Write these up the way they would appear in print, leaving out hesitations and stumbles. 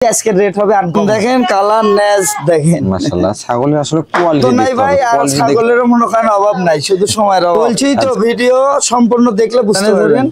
আজকের রেট হবে আনকম। দেখেন কালার নেজ দেখেন মাশাআল্লাহ ছাগলের আসলে কোয়ালিটি তো নাই ভাই, আর ছাগলের মনে করেন অভাব নাই, শুধু সময়ের অভাব। বলছি তো ভিডিও সম্পূর্ণ দেখলে বুঝতে পারবেন।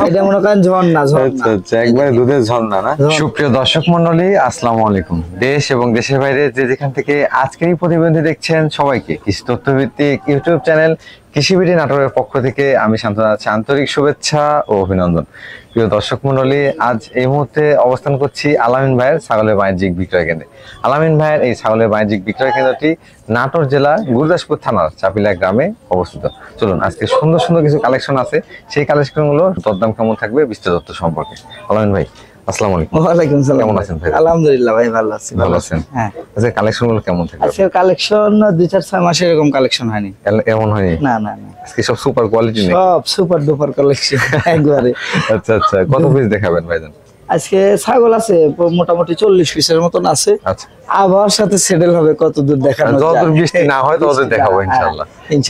এটা মনে করেন ঝর্ণা ঝর্ণা, আচ্ছা একবারে দুধের ঝর্ণা না। সুপ্রিয় দর্শক মণ্ডলী, আসসালামু আলাইকুম। দেশ এবং দেশের বাইরে যে যেখান থেকে আজকের এই প্রতিবেদনটি দেখছেন সবাইকে কৃষি তথ্যভিত্তিক ইউটিউব চ্যানেল কৃষিবিডি নাটোরের পক্ষ থেকে আমি শান্ত আছি আন্তরিক শুভেচ্ছা ও অভিনন্দন। প্রিয় দর্শক মণ্ডলী, আজ এই মুহূর্তে অবস্থান করছি আলামিন ভাইয়ের ছাগলের বাণিজ্যিক বিক্রয় কেন্দ্রে। আলামিন ভাইয়ের এই ছাগলের বাণিজ্যিক বিক্রয় কেন্দ্রটি নাটোর জেলা গুরুদাসপুর থানার চাপিলা গ্রামে অবস্থিত। চলুন আজকে সুন্দর সুন্দর কিছু কালেকশন আছে, সেই কালেকশনগুলো দরদাম কেমন থাকবে বিস্তারিত তথ্য সম্পর্কে। আলামিন ভাই আসসালামু আলাইকুম। ওয়ালাইকুম সালাম। কেমন আছেন ভাই? আলহামদুলিল্লাহ ভাই, ভালো আছি। ভালো আছেন? হ্যাঁ। আচ্ছা কালেকশনগুলো কেমন থাকবে? আজকের কালেকশন 2-4-6 মাসের এরকম কালেকশন হয়নি। এমন হয়নি? না না না, আজকে সব সুপার কোয়ালিটি নেই, সব সুপার ডুপার কালেকশন একবারে। আচ্ছা আচ্ছা, কত পিস দেখাবেন ভাইজান? আজকে ছাগল আছে মোটামুটি 40 পিসের মতন আছে। আচ্ছা, আবহাওয়ার সাথে সেটেল হবে কত দূর দেখানো যায়। যতদূর বৃষ্টি না হয় ততদূর দেখাবো ইনশাআল্লাহ।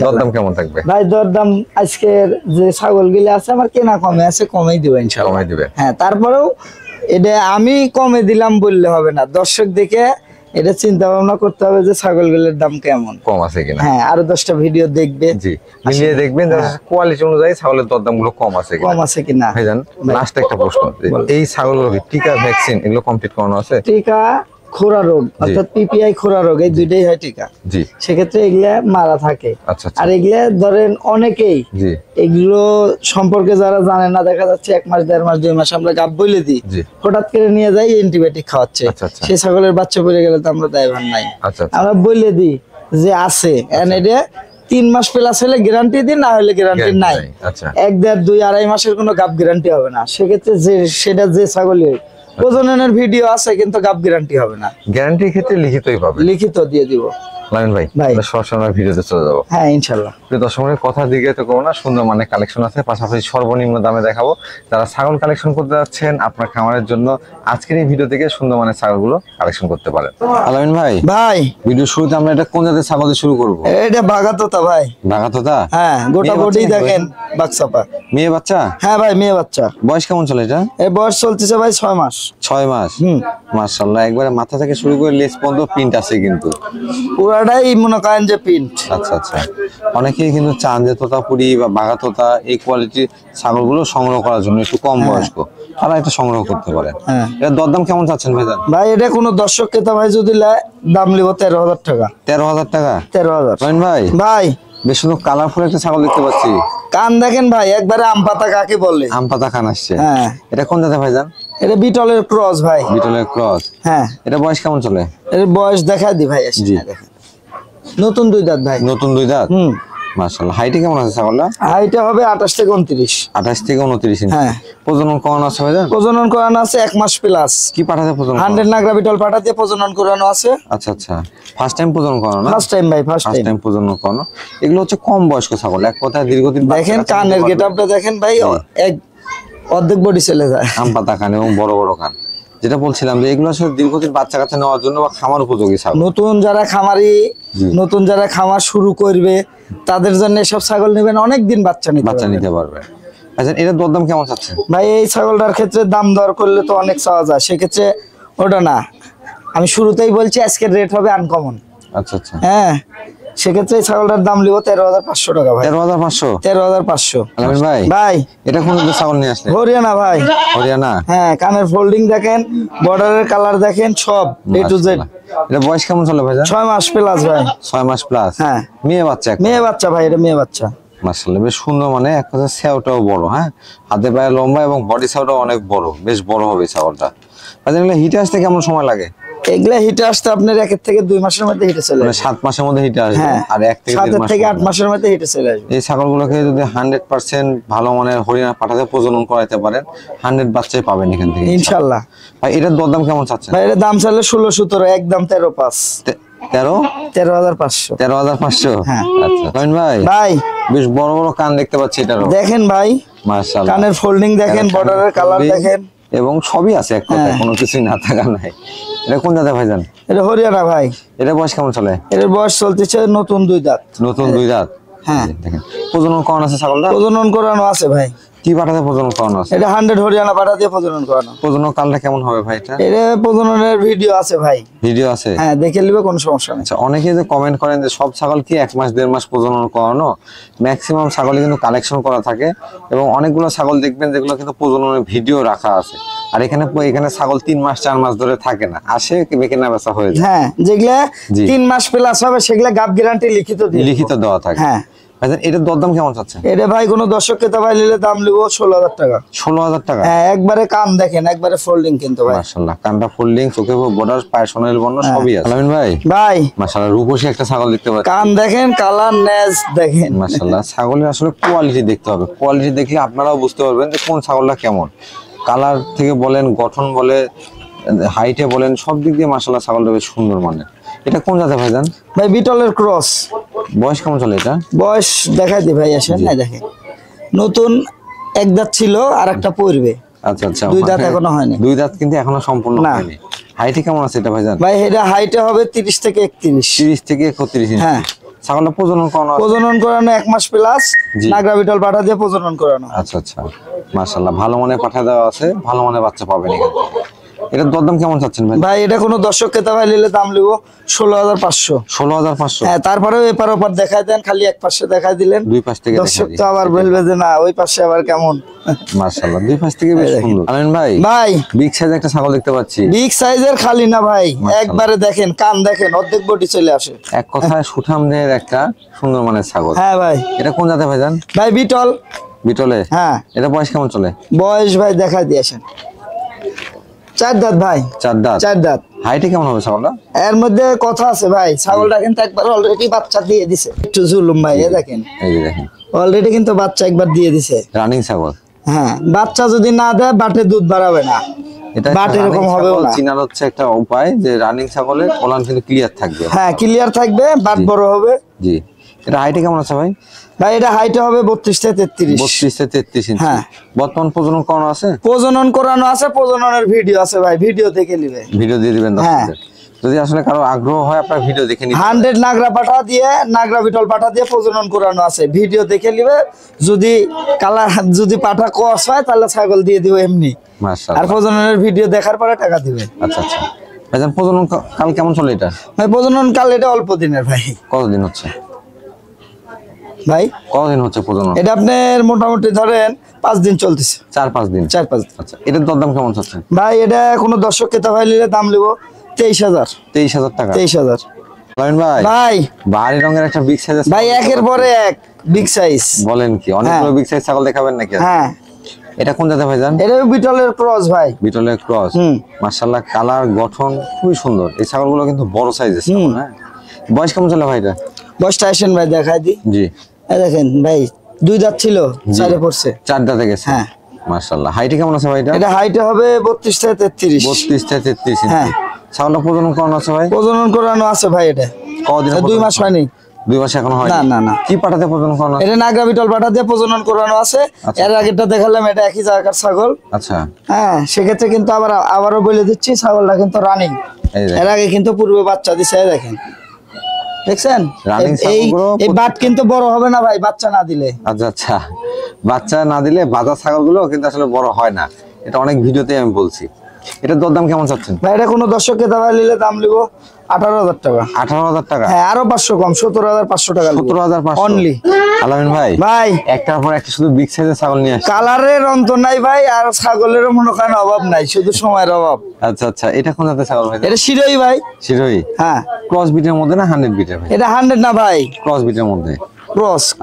দরদাম কেমন থাকবে ভাই? দরদাম আজকের যে ছাগল গুলো আছে আমার কেনা কমে আছে, কমেই দিবে ইনশাআল্লাহ। কমাই দিবে? হ্যাঁ, তারপরেও এটা আমি কমে দিলাম বললে হবে না, দর্শক দেখে এটা চিন্তা ভাবনা করতে হবে যে ছাগলগুলোর দাম কেমন কম আছে কিনা। হ্যাঁ, আরো 10টা ভিডিও দেখবে, জি মিলিয়ে দেখবেন কোয়ালিটি অনুযায়ী ছাগলের দরদাম গুলো কম আছে কিনা। কম আছে কিনা। ভাইজান লাস্ট একটা প্রশ্ন, এই ছাগলগুলো কি টিকা ভ্যাকসিন এগুলো কমপ্লিট করানো আছে? টিকা খোরা রোগ অর্থাৎ পিপিআই খোরা রোগ, এই দুইটাই হয় টিকা। জি, সেক্ষেত্রে এগুলা মারা থাকে। আচ্ছা আচ্ছা। আর এগুলা ধরেন অনেকেই জি এগুলো সম্পর্কে যারা জানে না, দেখা যাচ্ছে 1 মাস 1.5 মাস 2 মাস আমরা গাব বলে দিই, জি হঠাৎ করে নিয়ে যাই অ্যান্টিবায়োটিক খাওয়াচ্ছে, আচ্ছা আচ্ছা। সেই ছাগলের বাচ্চা পড়ে গেলে তো আমরা দায়ভার নাই। আচ্ছা আচ্ছা, আমরা বলে দিই যে আছে, এন্ড এটা 3 মাস প্লাস হলে গ্যারান্টি দিই, না হলে গ্যারান্টি নাই। আচ্ছা 1, 1.5, 2, 2.5 মাসের কোনো গাব গ্যারান্টি হবে না। সেক্ষেত্রে যে সেটা যে ছাগলের প্রজননের ভিডিও আছে কিন্তু গাব গ্যারান্টি হবে না। গ্যারান্টির ক্ষেত্রে লিখিতই পাবে? লিখিত দিয়ে দিব। লামিন ভাই সরাসরি ভিডিওতে চলে যাবো। হ্যাঁ ইনশাআল্লাহ। দর্শকের কথা দিকে তো কোনো না, সুন্দর মানে কালেকশন আছে, পাশাপাশি সর্বনিম্ন দামে দেখাবো। যারা ছাগল কালেকশন করতে যাচ্ছেন আপনার খামারের জন্য আজকের এই ভিডিও থেকে সুন্দর মানে ছাগলগুলো কালেকশন করতে পারেন। আলামিন ভাই, ভাই ভিডিও শুরুতে আমরা এটা কোন জাতের ছাগল দিয়ে শুরু করব? এটা বাগাতোতা ভাই। বাগাতোতা? হ্যাঁ, গোটা বডি দেখেন বাক্সাপা। মেয়ে বাচ্চা? হ্যাঁ ভাই, মেয়ে বাচ্চা। বয়স কেমন চলে এটা? এর বয়স চলতেছে ভাই 6 মাস। 6 মাস? মাশাআল্লাহ, একবারে মাথা থেকে শুরু করে লেজ পর্যন্ত প্রিন্ট আছে কিন্তু পুরাটাই মনে করেন যে প্রিন্ট। আচ্ছা আচ্ছা। অনেকেই কিন্তু চান যে তোতাপুরি বা বাগাতোতা এই কোয়ালিটির ছাগলগুলো সংগ্রহ করার জন্য, একটু কম বয়স্ক, তারা এটা সংগ্রহ করতে পারে। এর দরদাম কেমন চাচ্ছেন ভাইজান? ভাই এটা কোনো দর্শক ক্রেতা ভাই যদি দাম লিব 13,000 টাকা। 13,000 টাকা? 13,000। ভাই ভাই বেশ সুন্দর কালারফুল একটা ছাগল দেখতে পাচ্ছি। কান দেখেন ভাই, একবারে আম পাতা কাকে বলে, আম পাতা কান আসছে। হ্যাঁ। এটা কোন জাতের ভাইজান? এটা বিটলের ক্রস ভাই। বিটলের ক্রস? হ্যাঁ। এটা বয়স কেমন চলে? এর বয়স দেখা দি ভাই। জি দেখেন, নতুন 2 দাঁত ভাই। নতুন 2 দাঁত? মাশাআল্লাহ। হাইটে কেমন আছে ছাগলটা? হাইটে হবে 28 থেকে 29। 28 থেকে 29 ইঞ্চি। হ্যাঁ। প্রজনন করানো আছে ভাইজান? প্রজনন করানো আছে 1 মাস প্লাস। কি পাঠাতে প্রজনন? 100 নাগরা বিটল পাঠাতে প্রজনন করানো আছে। আচ্ছা আচ্ছা। ফার্স্ট টাইম প্রজনন করানো না? ফার্স্ট টাইম ভাই, ফার্স্ট টাইম প্রজনন করানো। এগুলো হচ্ছে কম বয়স্ক ছাগল, এক কথায় দীর্ঘদিন। দেখেন কানের গেটআপটা দেখেন ভাই, এক অর্ধেক বডি চলে যায়। আম পাতা কান এবং বড় বড় কান। যেটা বলছিলাম যে এগুলো আসলে দীর্ঘদিন বাচ্চা কাচ্চা নেওয়ার জন্য বা খামার উপযোগী ছাগল। নতুন যারা খামারি, নতুন যারা খামার শুরু করবে তাদের জন্য এসব ছাগল নেবেন, অনেক দিন বাচ্চা নিতে পারবে। আচ্ছা, এটার দরদাম কেমন চাচ্ছেন ভাই? এই ছাগলটার ক্ষেত্রে দাম দর করলে তো অনেক চাওয়া যায়, সেক্ষেত্রে ওটা না, আমি শুরুতেই বলছি আজকের রেট হবে আনকমন। আচ্ছা আচ্ছা। হ্যাঁ, সেক্ষেত্রে এই ছাগলটার দাম লিব 13,500 টাকা ভাই। 13,500? 13,500। আলামিন ভাই, ভাই এটা কোন ছাগল নিয়ে আসলে? হরিয়ানা ভাই। হরিয়ানা? হ্যাঁ, কানের ফোল্ডিং দেখেন, বর্ডারের কালার দেখেন, সব A to Z। এটা বয়স কেমন চলে ভাই? 6 মাস প্লাস ভাই। 6 মাস প্লাস? হ্যাঁ। মেয়ে বাচ্চা? মেয়ে বাচ্চা ভাই, এটা মেয়ে বাচ্চা। মাশাআল্লাহ, বেশ সুন্দর, মানে এক কথা সেওটাও বড়, হ্যাঁ হাতে পায়ে লম্বা এবং বডি সেওটাও অনেক বড়, বেশ বড় হবে ছাগলটা। আচ্ছা, এগুলো হিটে আসতে কেমন সময় লাগে? এগুলা হিটে আসতে আপনার 1 থেকে 2 মাসের মধ্যে হিটে চলে আসবে। 7 মাসের মধ্যে হিটে আসবে। আর 1 থেকে 7 থেকে 8 মাসের মধ্যে হিটে চলে আসবে। এই ছাগলগুলোকে যদি 100% ভালো মানের হরিয়ানা পাঠাতে প্রজনন করাইতে পারেন, 100 বাচ্চাই পাবেন এখান থেকে ইনশাআল্লাহ। ভাই এটার দরদাম কেমন চাচ্ছেন? ভাই এর দাম চাইলে 16-17, একদম 13,500। 13,500। 13,500? হ্যাঁ। আচ্ছা লামিন ভাই, ভাই বেশ বড় বড় কান দেখতে পাচ্ছি এটারও। দেখেন ভাই, মাশাআল্লাহ, কানের ফোল্ডিং দেখেন, বর্ডারের কালার দেখেন, এবং সবই আছে এক কথায়, কোনো কিছুই না থাকা নাই। এটা কোন জাতের ভাইজান? এটা হরিয়ানা ভাই। এটা বয়স কেমন চলে? এর বয়স চলতেছে নতুন 2 দাঁত। নতুন 2 দাঁত? হ্যাঁ। দেখেন প্রজনন করানো আছে ছাগলটা? প্রজনন করানো আছে ভাই। কি পাঠাতে প্রজনন করানো আছে? এটা 100 হরিয়ানা পাঠা দিয়ে প্রজনন করানো। প্রজনন কালটা কেমন হবে ভাই এটা? এটা প্রজননের ভিডিও আছে ভাই। ভিডিও আছে? হ্যাঁ, দেখে নিবে, কোনো সমস্যা নেই। আচ্ছা, অনেকে যে কমেন্ট করেন যে সব ছাগল কি 1 মাস 1.5 মাস প্রজনন করানো, ম্যাক্সিমাম ছাগলই কিন্তু কালেকশন করা থাকে এবং অনেকগুলো ছাগল দেখবেন যেগুলো কিন্তু প্রজননের ভিডিও রাখা আছে। আর এখানে ছাগল 3 মাস 4 মাস ধরে থাকে না, আসে বেকেনা বেচা হয়ে যায়। হ্যাঁ, যেগুলা জি। 3 মাস প্লাস হবে সেগুলা গাব গ্যারান্টি লিখিত দেওয়া থাকে। হ্যাঁ। আচ্ছা, এটার দরদাম কেমন চাচ্ছেন? এটা ভাই কোনো দর্শক ক্রেতা ভাই নিলে দাম লিবো 16,000 টাকা। 16,000 টাকা? হ্যাঁ, একবারে কান দেখেন, একবারে ফোল্ডিং কিন্তু ভাই। মাশাআল্লাহ, কানটা ফোল্ডিং, চোখে বর্ডার, পায়ে সোনালী বর্ণ সবই আছে। আলামিন ভাই, ভাই মাশাআল্লাহ রূপসী একটা ছাগল দেখতে পাচ্ছি। কান দেখেন, কালার নেজ দেখেন। মাশাআল্লাহ, ছাগলের আসলে কোয়ালিটি দেখতে হবে। কোয়ালিটি দেখলে আপনারাও বুঝতে পারবেন যে কোন ছাগলটা কেমন। কালার থেকে বলেন, গঠন বলে, হাইটে বলেন, সব দিক দিয়ে মাশাআল্লাহ ছাগলটা বেশ সুন্দর মানের। এটা কোন জাতের ভাইজান? ভাই বিটলের ক্রস। বয়স কেমন চলে এটা? বয়স দেখাই দি ভাই, আসেন না দেখেন। নতুন এক দাঁত ছিল, আর একটা পড়বে। আচ্ছা আচ্ছা, 2 দাঁত এখনো হয়নি। 2 দাঁত কিন্তু এখনো সম্পূর্ণ না। হয়নি। হাইটে কেমন আছে এটা ভাইজান? ভাই এটা হাইটে হবে 30 থেকে 31। 30 থেকে 31 ইঞ্চি। হ্যাঁ। ছাগলটা প্রজনন করানো আছে? প্রজনন করানো 1 মাস প্লাস, জি। নাগরা বিটল পাঠা দিয়ে প্রজনন করানো। আচ্ছা আচ্ছা, মাশাআল্লাহ ভালো মানের পাঠা দেওয়া আছে, ভালো মানের বাচ্চা পাবেন এখানে। এটার দরদাম কেমন চাচ্ছেন ভাই? ভাই এটা কোনো দর্শক ক্রেতা ভাই নিলে দাম লিবো 16,500। 16,500? হ্যাঁ, তারপরেও এপার ওপার দেখাই দেন, খালি এক পাশে দেখাই দিলেন। 2 পাশ থেকে দর্শক দেখাই তো আবার বলবে যে না ওই পাশে আবার কেমন। মাশাআল্লাহ 2 পাশ থেকে বেশ সুন্দর। আলামিন ভাই, ভাই বিগ সাইজ একটা ছাগল দেখতে পাচ্ছি। বিগ সাইজের খালি না ভাই, মাশাআল্লাহ। একবারে দেখেন, কান দেখেন, অর্ধেক বডি চলে আসে। এক কথায় সুঠামদের একটা সুন্দর মানের ছাগল। হ্যাঁ ভাই। এটা কোন জাতের ভাইজান? ভাই বিটল। বিটলে? হ্যাঁ। এটা বয়স কেমন চলে? বয়স ভাই দেখাই দিয়েছেন 4 দাঁত ভাই। 4 দাঁত? 4 দাঁত। হাইটে কেমন হবে ছাগলটা? এর মধ্যে কথা আছে ভাই, ছাগলটা কিন্তু একবার অলরেডি বাচ্চা দিয়ে দিছে। একটু জুলুম ভাই, এ দেখেন এই যে দেখেন, অলরেডি কিন্তু বাচ্চা একবার দিয়ে দিছে। রানিং ছাগল। হ্যাঁ, বাচ্চা যদি না দেয় বাটে দুধ বাড়াবে না। এটা বাট এরকম হবেও না। চিনার হচ্ছে একটা উপায় যে রানিং ছাগলের ওলান কিন্তু ক্লিয়ার থাকবে। হ্যাঁ, ক্লিয়ার থাকবে, বাট বড় হবে। জি। এটা হাইটে কেমন আছে ভাই? ভাই এটা হাইটে হবে 32 থেকে 33। 32 থেকে 33 ইঞ্চি। হ্যাঁ। বর্তমান প্রজনন করানো আছে? প্রজনন করানো আছে, প্রজননের ভিডিও আছে ভাই, ভিডিও দেখে নিবে। ভিডিও দিয়ে দিবেন দর্শকদের। যদি আসলে কারো আগ্রহ হয় আপনার ভিডিও দেখে নিতে 100 নাগরা পাঠা দিয়ে, নাগরা বিটল পাঠা দিয়ে প্রজনন করানো আছে, ভিডিও দেখে নিবে। যদি যদি পাঠা কস হয় তাহলে ছাগল দিয়ে দিবে এমনি। আর মাশাআল্লাহ। প্রজননের ভিডিও দেখার পরে টাকা দিবে। আচ্ছা আচ্ছা, ভাইজান প্রজনন কাল কেমন চলে এটা? ভাই প্রজনন কাল এটা অল্প দিনের ভাই। কতদিন হচ্ছে ভাই কতদিন হচ্ছে প্রজনন? এটা আপনার মোটামুটি ধরেন 5 দিন চলতেছে। 4-5 দিন। 4-5 দিন। আচ্ছা, এটার দরদাম কেমন চাচ্ছেন? ভাই এটা কোনো দর্শক ক্রেতা ভাই নিলে দাম লিবো 23,000। 23,000 টাকা? 23,000। আলামিন ভাই, ভাই বাহারি রঙের একটা বিগ সাইজ ভাই একের পরে এক বিগ সাইজ। বলেন কি, অনেকগুলো বিগ সাইজ ছাগল দেখাবেন নাকি? হ্যাঁ, এটা কোন জাতের ভাইজান? এটা বিটলের ক্রস ভাই। বিটলের ক্রস। হুম। মাশাআল্লাহ, কালার গঠন খুবই সুন্দর। এই ছাগলগুলো কিন্তু বড় সাইজের ছাগল। হ্যাঁ। বয়স কেমন চলে ভাই এটা? বয়সটা আসেন ভাই দেখাই দি। জি। এই দেখেন ভাই, 2 দাঁত ছিল, 4 পড়ছে। 4 দাঁতে গেছে। হ্যাঁ। মাশাআল্লাহ, হাইটে কেমন আছে ভাই এটা? এটা হাইটে হবে 32 থেকে 33। 32 থেকে 33 ইঞ্চি। হ্যাঁ। ছাগলটা প্রজনন করানো আছে ভাই? প্রজনন করানো আছে ভাই এটা। কতদিন? 2 মাস হয়নি। 2 মাস এখনো হয়নি? না, না, না। কি পাঠাতে প্রজনন করানো আছে? এটা নাগরা বিটল পাঠা দিয়ে প্রজনন করানো আছে। আচ্ছা। এর আগেরটা দেখালাম, এটা একই জায়গার ছাগল। আচ্ছা। হ্যাঁ, সেক্ষেত্রে কিন্তু আবারও বলে দিচ্ছি, ছাগলটা কিন্তু রানিং। এই যে এর আগে কিন্তু পূর্বে বাচ্চা দিছে, এই দেখেন, দেখছেন? রানিং এই ছাগলগুলো বাট কিন্তু বড় হবে না ভাই বাচ্চা না দিলে। আচ্ছা আচ্ছা, বাচ্চা না দিলে বাজার ছাগলগুলো কিন্তু আসলে বড় হয় না। এটা অনেক ভিডিওতে আমি বলছি। এটার দরদাম কেমন চাচ্ছেন? ভাই এটা কোনো দর্শককে দাবাই নিলে দাম লিবো 18,000 টাকা। 18,000 টাকা? হ্যাঁ, আরো 500 কম, 17,500 টাকা। 17,500 অনলি। আলামিন ভাই, ভাই একটার পর একটা শুধু বিগ সাইজের ছাগল নিয়ে আসছে। কালারের অন্ত নাই ভাই, আর ছাগলেরও মনে করেন অভাব নাই, শুধু সময়ের অভাব। আচ্ছা আচ্ছা, এটা কোন জাতের ছাগল ভাই? এটা শিরোই ভাই। শিরোই? হ্যাঁ। ক্রস বিটের মধ্যে না 100 বিটের ভাই? এটা 100 না ভাই, ক্রস বিটের মধ্যে।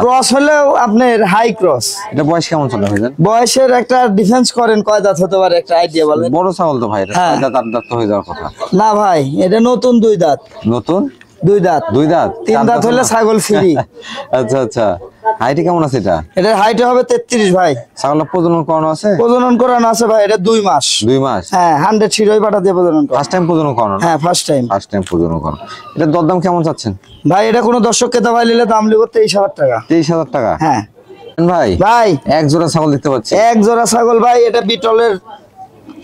ক্রস হলেও আপনার হাই ক্রস। এটা বয়স কেমন চলে ভাইজান? বয়সের একটা ডিফেন্স করেন, কয় দাঁত হতে পারে একটা আইডিয়া বলেন। বড় ছাগল তো ভাই, এটা হ্যাঁ। 6 দাঁত 8 দাঁত তো হয়ে যাওয়ার কথা। না ভাই, এটা নতুন 2 দাঁত। নতুন 2 দাঁত। 2 দাঁত? 3 দাঁত হলে ছাগল ফ্রি। আচ্ছা আচ্ছা, হাইটে কেমন আছে এটা? এটার হাইট হবে 33 ভাই। ছাগলটা প্রজনন করানো আছে? প্রজনন করানো আছে ভাই, এটা 2 মাস। 2 মাস? হ্যাঁ, 100 শিরোই পাঠা দিয়ে প্রজনন করা। ফার্স্ট টাইম প্রজনন করানো? হ্যাঁ, ফার্স্ট টাইম। ফার্স্ট টাইম প্রজনন করানো। এটা দরদাম কেমন চাচ্ছেন ভাই এটা কোনো দর্শককে দাবাই নিলে দাম লিবো 23,000 টাকা। 23,000 টাকা? হ্যাঁ ভাই ভাই, এক জোড়া ছাগল দেখতে পাচ্ছি। এক জোড়া ছাগল ভাই, এটা বিটলের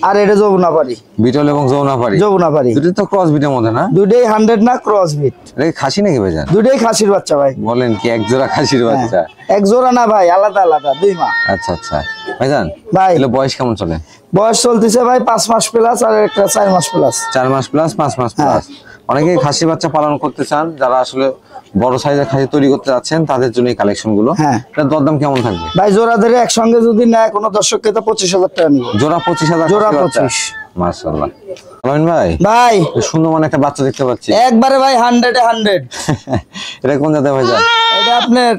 আর এটা যমুনাপাড়ি। বিটল এবং যমুনাপাড়ি। যমুনাপাড়ি দুটো তো ক্রস বিটের মধ্যে না? দুটোই 100 না ক্রস বিট। এটা কি খাসি নাকি ভাইজান? দুটোই খাসির বাচ্চা ভাই। বলেন কি, এক জোড়া খাসির বাচ্চা? এক জোড়া না ভাই, আলাদা আলাদা 2 মা। আচ্ছা আচ্ছা ভাইজান, ভাই তাহলে বয়স কেমন চলে? বয়স চলতেছে ভাই 5 মাস প্লাস, আর একটা 4 মাস প্লাস। 4 মাস প্লাস 5 মাস প্লাস। অনেকেই খাসি বাচ্চা পালন করতে চান, যারা আসলে বড় সাইজের খাসি তৈরি করতে যাচ্ছেন তাদের জন্য এই কালেকশন গুলো। হ্যাঁ, এটা দরদাম কেমন থাকবে ভাই? জোড়া ধরে একসঙ্গে যদি নেয় কোনো দর্শককে তো 25,000 টাকা নিব। জোড়া 25,000? জোড়া 25। মাশাআল্লাহ। আলামিন ভাই, ভাই সুন্দর মানে একটা বাচ্চা দেখতে পাচ্ছি। একবারে ভাই 100 এ 100। এটা কোন জাতের ভাইজান? এটা আপনার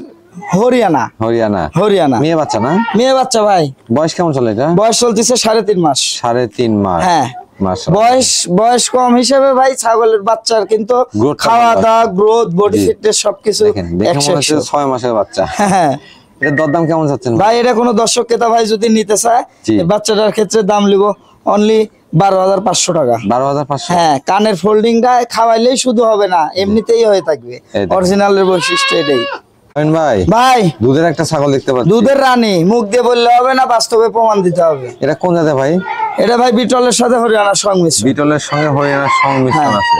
হরিয়ানা। হরিয়ানা। হরিয়ানা মেয়ে বাচ্চা না? মেয়ে বাচ্চা ভাই। বয়স কেমন চলে এটা? বয়স চলতেছে 3.5 মাস। 3.5 মাস। হ্যাঁ, মাশাআল্লাহ। বয়স কম হিসেবে ভাই ছাগলের বাচ্চার কিন্তু Growth টা খাওয়া ভালো আছে। দাওয়া, গ্রোথ, বডি জি। ফিটনেস সবকিছু দেখেন, দেখে মনে হচ্ছে 6 মাসের বাচ্চা। হ্যাঁ এটা দরদাম কেমন যাচ্ছেন ভাই? এটা কোনো দর্শক ক্রেতা ভাই যদি নিতে চায়, জি। এই বাচ্চাটার ক্ষেত্রে দাম লিব অনলি 12,500 টাকা। 12,500? হ্যাঁ, কানের ফোল্ডিংটা খাওয়াইলেই শুধু হবে না, এমনিতেই হয়ে থাকবে। এই দেখেন। অরিজিনালের বৈশিষ্ট্য এটাই আলামিন ভাই, ভাই। দুধের একটা ছাগল দেখতে পাচ্ছি। দুধের রানী, মুখ দিয়ে বললে হবে না, বাস্তবে প্রমাণ দিতে হবে। এটা কোন জাতের ভাই? এটা ভাই বিটলের সাথে হরিয়ানার সংমিশ্রণ। বিটলের সঙ্গে হরিয়ানার সংমিশ্রণ হ্যাঁ। আছে।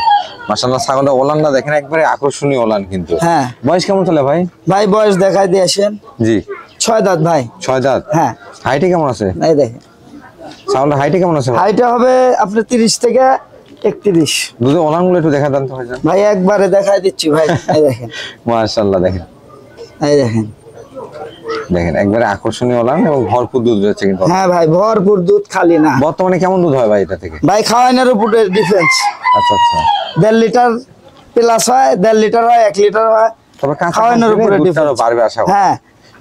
মাশাআল্লাহ, ছাগলটা ওলানটা দেখেন, একবারে আকর্ষণীয় ওলান কিন্তু। হ্যাঁ বয়স কেমন চলে ভাই? ভাই, বয়স দেখাই দিয়ে আসেন। জি। 6 দাঁত ভাই। 6 দাঁত। হ্যাঁ, হাইটে কেমন আছে? এই দেখেন ছাগলটা হাইটে কেমন আছে ভাই? হাইটটা হবে আপনার 30 থেকে 31। দুধের ওলানগুলো একটু দেখা দেন তো ভাইজান। ভাই একবারে দেখাই দিচ্ছি ভাই। এই দেখেন, মাশাআল্লাহ, দেখেন এই দেখেন। দেখেন, একবারে আকর্ষণীয় ওলান এবং ভরপুর দুধ রয়েছে কিন্তু। হ্যাঁ ভাই, ভরপুর দুধ, খালি না। বর্তমানে কেমন দুধ হয় ভাই এটা থেকে? ভাই খাওয়ানোর উপরে ডিফারেন্স। আচ্ছা আচ্ছা। 1.5 লিটার প্লাস হয়, 1.5 লিটার হয়, 1 লিটার হয়। তবে কাঁচা খাওয়ানোর উপরে দুধটা আরো ডিফারেন্স। বাড়বে আশা করি। হ্যাঁ,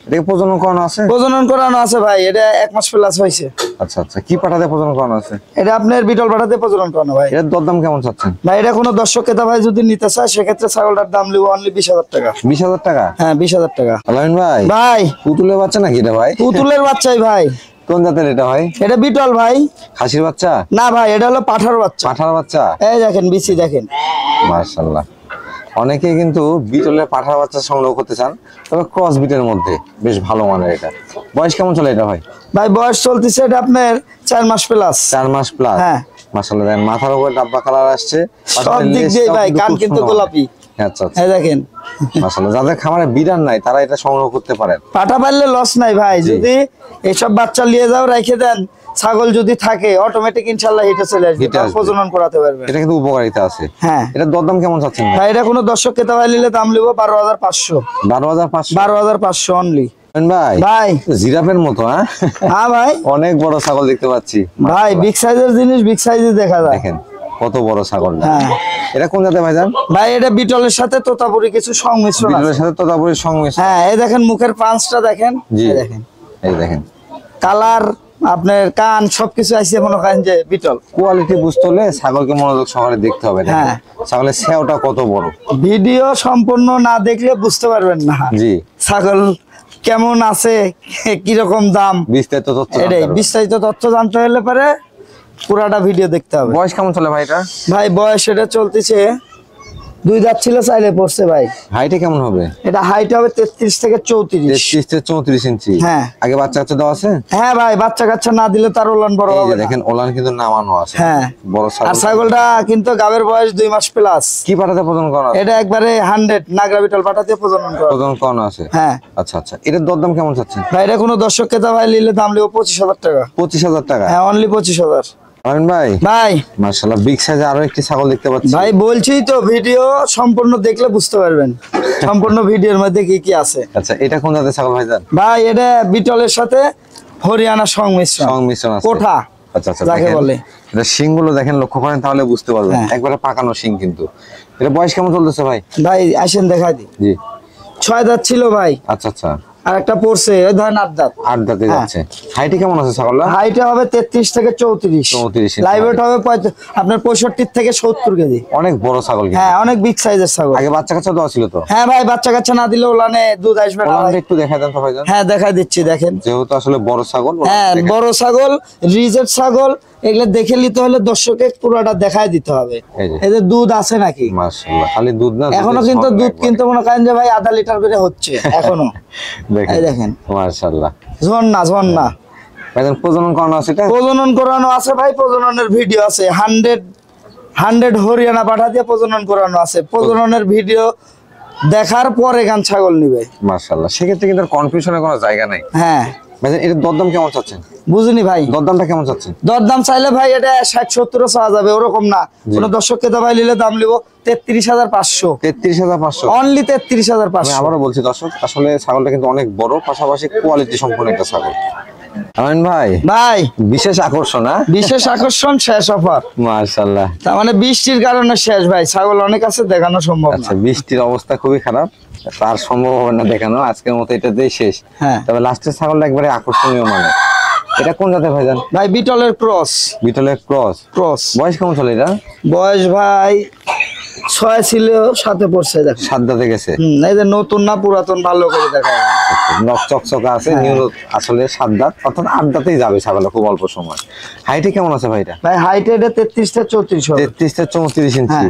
এটাকে প্রজনন করানো আছে? প্রজনন করানো আছে ভাই। এটা 1 মাস প্লাস হয়েছে। আচ্ছা আচ্ছা। কি পাঠাতে প্রজনন করানো আছে? এটা আপনার বিটল পাঠাতে প্রজনন করানো ভাই। এর দরদাম কেমন চাচ্ছেন ভাই এটা কোনো দর্শক ক্রেতা ভাই যদি নিতে চায়, সেক্ষেত্রে ছাগলটার দাম লিব অনলি 20,000 টাকা। 20,000 টাকা? হ্যাঁ, 20,000 টাকা। আলামিন ভাই, ভাই পুতুলের বাচ্চা নাকি এটা ভাই? পুতুলের বাচ্চাই ভাই। কোন জাতের এটা ভাই? এটা বিটল ভাই। খাসির বাচ্চা? না ভাই, এটা হলো পাঠার বাচ্চা। পাঠার বাচ্চা? এই দেখেন, বিসি দেখেন। মাশাআল্লাহ। অনেকে কিন্তু বিটলের পাঠার বাচ্চা সংগ্রহ করতে চান, তবে ক্রস বিটের মধ্যে বেশ ভালো মানের এটা। বয়স কেমন চলে এটা ভাই? ভাই বয়স চলতেছে এটা আপনার 4 মাস প্লাস। 4 মাস প্লাস। হ্যাঁ। মাশাআল্লাহ, দেখেন মাথার উপরে ডাব্বা কালার আসছে, সব দিক দিয়ে ভাই, কান কিন্তু গোলাপি। আচ্ছা আচ্ছা। এই দেখেন, মাশাআল্লাহ, যাদের খামারে বিড়াল নাই তারা এটা সংগ্রহ করতে পারেন। পাঠা পারলে লস নাই ভাই। যদি এইসব বাচ্চা নিয়ে যাও, রেখে দেন, ছাগল যদি থাকে অটোমেটিক ইনশাআল্লাহ হিটে চলে আসবে, হিটে আসবে। প্রজনন করাতে পারবে। এটা কিন্তু উপকারিতা আছে। হ্যাঁ এটা দরদাম কেমন চাচ্ছেন ভাই? ভাই, এটা কোনো দর্শক ক্রেতা ভাই নিলে দাম লিব 12,500। 12,500? 12,500 অনলি। ভাই ভাই জিরাফের মতো। হ্যাঁ হ্যাঁ ভাই। অনেক বড় ছাগল দেখতে পাচ্ছি ভাই বিগ সাইজের জিনিস বিগ সাইজে দেখা যায়। দেখেন কত বড় ছাগল। হ্যাঁ এটা কোন জাতের ভাইজান? ভাই এটা বিটলের সাথে তোতাপুরি কিছু সংমিশ্রণ আছে। বিটলের সাথে তোতাপুরির সংমিশ্রণ। হ্যাঁ, এই দেখেন মুখের পাঁচটা দেখেন। জি। এই দেখেন এই দেখেন কালার, আপনার কান সবকিছু আছে মনে করেন যে বিটল। কোয়ালিটি বুঝতে হলে ছাগলকে মনোযোগ সহকারে দেখতে হবে। দেখেন হ্যাঁ। ছাগলের সেওটা কত বড়। ভিডিও সম্পূর্ণ না দেখলে বুঝতে পারবেন না জি। ছাগল কেমন আছে, কিরকম দাম, বিস্তারিত তথ্য জানতে এটাই হবে। বিস্তারিত তথ্য জানতে হলে পরে পুরাটা ভিডিও দেখতে হবে। বয়স কেমন চলে ভাই এটা? ভাই বয়স এটা চলতেছে 2 দাঁত ছিল, চাইলে পড়ছে ভাই। হাইটে কেমন হবে? এটা হাইট হবে 33 থেকে 34। 33 থেকে 34 ইঞ্চি। হ্যাঁ। আগে বাচ্চা কাচ্চা দেওয়া আছে? হ্যাঁ ভাই, বাচ্চা কাচ্চা না দিলে তার ওলান বড় এই যে হবে না। দেখেন ওলান কিন্তু নামানো আছে। হ্যাঁ। বড় আর ছাগল। ছাগলটা কিন্তু গাবের বয়স 2 মাস প্লাস। কি পাঠাতে প্রজনন করা আছে? এটা একবারে 100 নাগরা বিটল পাঠাতে প্রজনন করা। প্রজনন করানো আছে? হ্যাঁ আচ্ছা আচ্ছা। এটার দরদাম কেমন চাচ্ছেন ভাই, এটা কোনো দর্শক ক্রেতা ভাই নিলে দাম লিব 25,000 টাকা। 25,000 টাকা? হ্যাঁ, অনলি 25,000। আমিন ভাই ভাই মাশাআল্লাহ, বিগ সাইজে আরো একটি ছাগল দেখতে পাচ্ছি। ভাই বলছি তো, ভিডিও সম্পূর্ণ দেখলে বুঝতে পারবেন সম্পূর্ণ ভিডিওর মধ্যে কি কি আছে। আচ্ছা, এটা কোন জাতের ছাগল ভাইজান? ভাই এটা বিটলের সাথে হরিয়ানা সংমিশ্রণ। সংমিশ্রণ আছে। কোঠা আচ্ছা আচ্ছা। যাকে দেখেন বলে। এটা শিংগুলো দেখেন, লক্ষ্য করেন তাহলে বুঝতে পারবেন। হ্যাঁ। একবারে পাকানো শিং কিন্তু। এটা বয়স কেমন চলতেছে ভাই? ভাই আসেন দেখাই দি। জি। 6 দাঁত ছিল ভাই, আচ্ছা আচ্ছা। আর একটা পড়ছে ওই ধরেন 8 দাঁত। 8 দাঁতে হ্যাঁ। যাচ্ছে। হাইটে কেমন আছে ছাগলটা? হাইটে হবে 33 থেকে 34। 34 ইঞ্চি লাইভ ওয়েট হবে আপনার 65 থেকে 70 কেজি। অনেক বড় ছাগল কিন্তু। হ্যাঁ, অনেক বিগ সাইজের ছাগল। আগে বাচ্চা কাচ্চা দেওয়া ছিল তো? হ্যাঁ ভাই, বাচ্চা কাচ্চা না দিলে ওলানে দুধ আসবে না ওলানটা ভাই। একটু দেখাই দেন তো ভাইজান। হ্যাঁ দেখাই দিচ্ছি, দেখেন। যেহেতু আসলে বড় ছাগল। হ্যাঁ, বড় ছাগল, রিজেট ছাগল, এগুলো দেখে নিতে হলে দর্শকে পুরোটা দেখাই দিতে হবে। এই যে। এদের দুধ আছে নাকি। মাশাআল্লাহ, খালি দুধ না, এখনো দুধের কিন্তু ঝর্ণা দুধ একবারে। কিন্তু মনে করেন যে ভাই আধা লিটার করে হচ্ছে এখনো। দেখেন। এই দেখেন মাশাআল্লাহ। ঝর্ণা ঝর্ণা। ভাইজান প্রজনন করানো আছে এটা? প্রজনন করানো আছে ভাই, প্রজননের ভিডিও আছে। 100 হরিয়ানা পাঠা দিয়ে প্রজনন করানো আছে। প্রজননের ভিডিও দেখার পরে গান ছাগল নিবে। মাশাআল্লাহ, সেক্ষেত্রে কিন্তু কনফিউশনের কোনো জায়গা নাই। হ্যাঁ ভাইজান এর দরদাম কেমন চাচ্ছেন? বুঝিনি ভাই, দরদামটা কেমন চাচ্ছেন? দরদাম চাইলে ভাই এটা 60-70 চাওয়া যাবে, ওরকম না। কোন দর্শক ক্রেতা ভাই নিলে দাম নিব 33,500। 33,500 অনলি আমি 33,500। আবারও বলছি দর্শক, আসলে ছাগলটা কিন্তু অনেক বড়, পাশাপাশি কোয়ালিটি সম্পন্ন একটা ছাগল। আমিন ভাই, ভাই বিশেষ আকর্ষণ। বিশেষ আকর্ষণ, শেষ অফার। মাশাআল্লাহ, তার মানে বৃষ্টির কারণে শেষ ভাই, ছাগল অনেক আছে, দেখানো সম্ভব না। আচ্ছা বৃষ্টির অবস্থা খুবই খারাপ, তার সম্ভব হবে না দেখানো, আজকের মতো এটাতেই শেষ। হ্যাঁ তবে লাস্টের ছাগলটা একবারে আকর্ষণীয় মানে। এটা কোন জাতের ভাইজান? ভাই বিটলের ক্রস। বিটলের ক্রস। ক্রস বয়স কেমন চলে এটা? বয়স ভাই 6 ছিল, 7-এ পড়ছে দেখো। 7 দাঁতে গেছে। এই যে নতুন না পুরাতন ভালো করে দেখা যায়। নখ চকচকা আছে, নিউ আসলে 7 দাঁত, অর্থাৎ 8 দাঁতেই যাবে ছাগলটা খুব অল্প সময়। হাইটে কেমন আছে ভাইটা? ভাই হাইট এটা 33-34 হবে। 33-34 ইঞ্চি।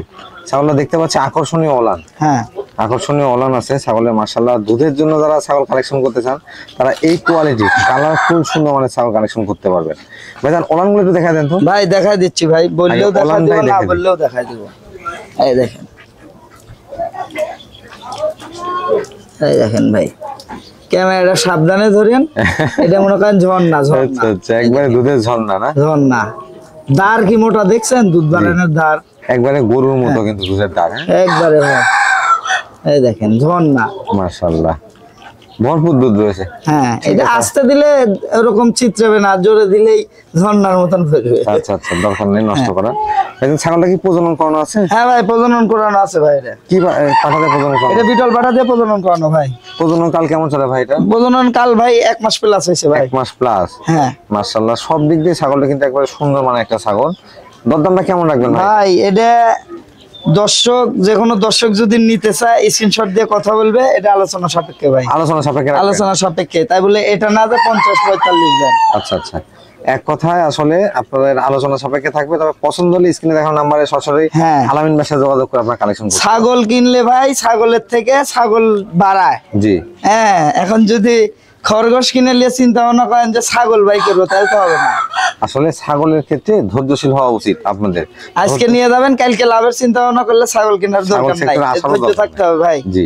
ছাগলটা দেখতে পাচ্ছি আকর্ষণীয় ওলান। হ্যাঁ আকর্ষণীয় ওলান আছে ছাগলের, মাশাআল্লাহ। দুধের জন্য যারা ছাগল কালেকশন করতে চান তারা এই কোয়ালিটি কালারফুল সুন্দর মানে ছাগল কালেকশন করতে পারবেন। ভাইজান ওলানগুলো একটু দেখা দেন তো। ভাই দেখাই দিচ্ছি ভাই, বললেও আগে দেখাই ওলানটাই দিব, না দেখাই দিন। বললেও দেখাই দিব। এই দেখেন, এই দেখেন ভাই, ক্যামেরাটা সাবধানে ধরেন। এটা মনে করেন ঝর্ণা, আচ্ছা ঝর্ণা, আচ্ছা, একবারে দুধের ঝর্ণা না? ঝর্ণা। দাঁড় কি মোটা দেখছেন, দুধ বাড়ানোর দাঁড় একবারে গরুর মতো কিন্তু দুধের দাঁড়। একবারে ভাই, এই দেখেন ঝর্ণা। মাশাআল্লাহ, ভরপুর দুধ রয়েছে। হ্যাঁ এটা আস্তে দিলে এরকম চিত্রাবে না, জোরে দিলেই ঝর্ণার মতন ফেলবে। আচ্ছা আচ্ছা, দরকার নেই নষ্ট করার। ভাইজান ছাগলটা কি প্রজনন করানো আছে? হ্যাঁ ভাই প্রজনন করানো আছে ভাই। এটা কি পাঠাতে প্রজনন করানো? এটা বিটল পাঠা দিয়ে প্রজনন করানো ভাই। প্রজনন কাল কেমন চলে ভাই এটা? প্রজনন কাল ভাই 1 মাস প্লাস হয়েছে ভাই। 1 মাস প্লাস। হ্যাঁ মাশাআল্লাহ, সব দিক দিয়ে ছাগলটা কিন্তু একবারে সুন্দর মানে একটা ছাগল। দরদামটা কেমন রাখবেন ভাই? ভাই এটা দর্শক, যে কোনো দর্শক যদি নিতে চায় স্ক্রিনশট দিয়ে কথা বলবে, এটা আলোচনা সাপেক্ষে ভাই, আলোচনা সাপেক্ষে রাখবেন? আলোচনা সাপেক্ষে। তাই বলে এটা না যে 50-45 দেন। আচ্ছা আচ্ছা, এক কথায় আসলে আপনাদের আলোচনা সাপেক্ষে থাকবে, তবে পছন্দ হলে স্ক্রিনে দেখানো নাম্বারে সরাসরি হ্যাঁ আলামিন ভাইয়ের সাথে যোগাযোগ করে আপনারা কালেকশন করুন। ছাগল কিনলে ভাই ছাগলের থেকে ছাগল বাড়ায়। জি, হ্যাঁ এখন যদি খরগোশ কিনে নিয়ে চিন্তা ভাবনা করেন যে ছাগল বাই করবো, তাহলে তো হবে না। আসলে ছাগলের ক্ষেত্রে ধৈর্যশীল হওয়া উচিত আপনাদের। আজকে নিয়ে যাবেন, কালকে লাভের চিন্তা ভাবনা করলে ছাগল কেনার দরকার নাই, সেক্টরে আসারও ধৈর্য দরকার থাকতে হবে ভাই। জি।